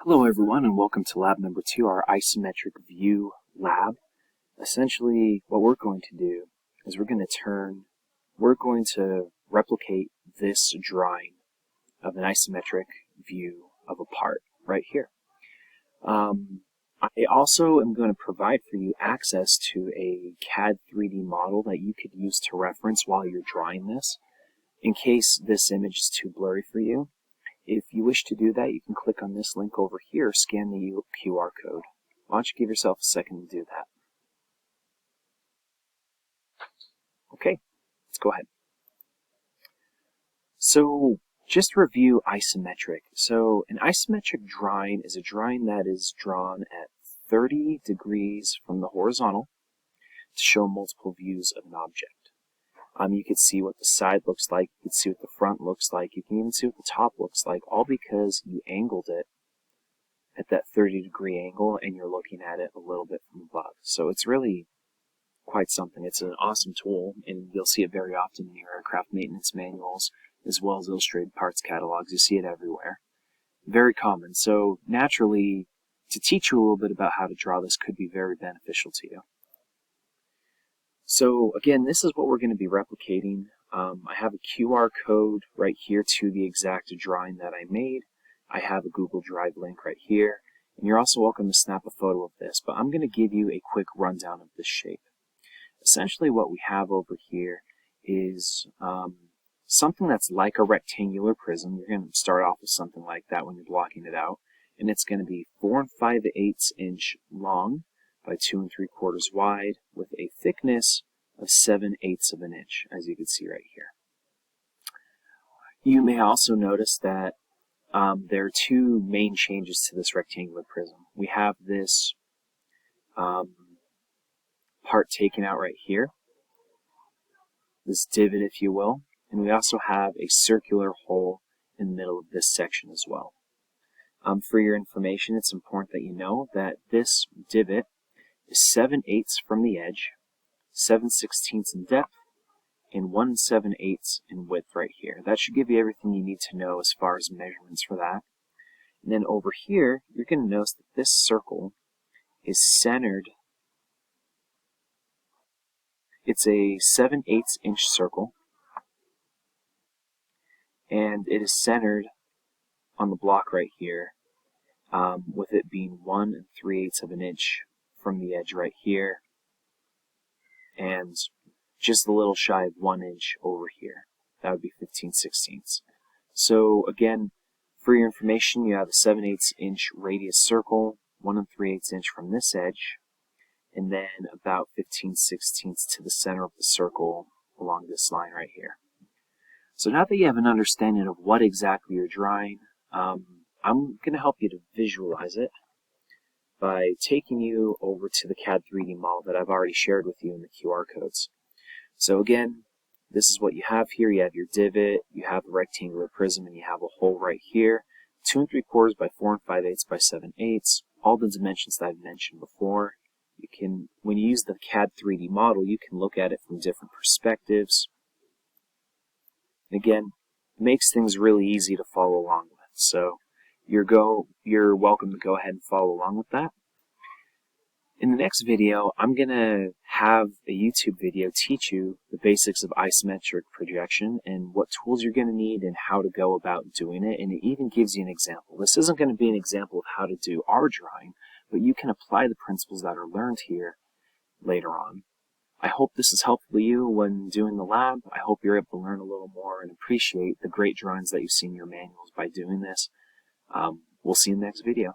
Hello everyone and welcome to lab number 2, our isometric view lab. Essentially what we're going to do is we're going to replicate this drawing of an isometric view of a part right here. I also am going to provide for you access to a CAD 3D model that you could use to reference while you're drawing this in case this image is too blurry for you. If you wish to do that, you can click on this link over here, scan the QR code. Why don't you give yourself a second to do that? Okay, let's go ahead. So, just review isometric. So, an isometric drawing is a drawing that is drawn at 30 degrees from the horizontal to show multiple views of an object. You can see what the side looks like, you can see what the front looks like, you can even see what the top looks like, all because you angled it at that 30-degree angle and you're looking at it a little bit from above. So it's really quite something. It's an awesome tool, and you'll see it very often in your aircraft maintenance manuals as well as illustrated parts catalogs. You see it everywhere. Very common. So naturally, to teach you a little bit about how to draw this could be very beneficial to you. So again, this is what we're going to be replicating. I have a QR code right here to the exact drawing that I made. I have a Google Drive link right here, and you're also welcome to snap a photo of this, but I'm going to give you a quick rundown of this shape. Essentially what we have over here is something that's like a rectangular prism. You're going to start off with something like that when you're blocking it out, and it's going to be 4 5/8 inch long by 2 3/4 wide with a thickness of 7/8 of an inch, as you can see right here. You may also notice that there are two main changes to this rectangular prism. We have this part taken out right here, this divot if you will, and we also have a circular hole in the middle of this section as well. For your information, it's important that you know that this divot is 7/8 from the edge, 7/16 in depth, and 1 7/8 in width right here. That should give you everything you need to know as far as measurements for that. And then over here, you're going to notice that this circle is centered. It's a 7/8 inch circle, and it is centered on the block right here, with it being 1 3/8 of an inch from the edge right here, and just a little shy of 1 inch over here. That would be 15/16. So again, for your information, you have a 7/8 inch radius circle, 1 3/8 inch from this edge, and then about 15/16 to the center of the circle along this line right here. So now that you have an understanding of what exactly you're drawing, I'm going to help you to visualize it by taking you over to the CAD 3D model that I've already shared with you in the QR codes. So again, this is what you have here. You have your divot, you have the rectangular prism, and you have a hole right here. 2 3/4 by 4 5/8 by 7/8. All the dimensions that I've mentioned before. You can, when you use the CAD 3D model, you can look at it from different perspectives. Again, it makes things really easy to follow along with. So you're welcome to go ahead and follow along with that. In the next video, I'm going to have a YouTube video teach you the basics of isometric projection and what tools you're going to need and how to go about doing it, and it even gives you an example. This isn't going to be an example of how to do our drawing, but you can apply the principles that are learned here later on. I hope this is helpful to you when doing the lab. I hope you're able to learn a little more and appreciate the great drawings that you see in your manuals by doing this. We'll see you in the next video.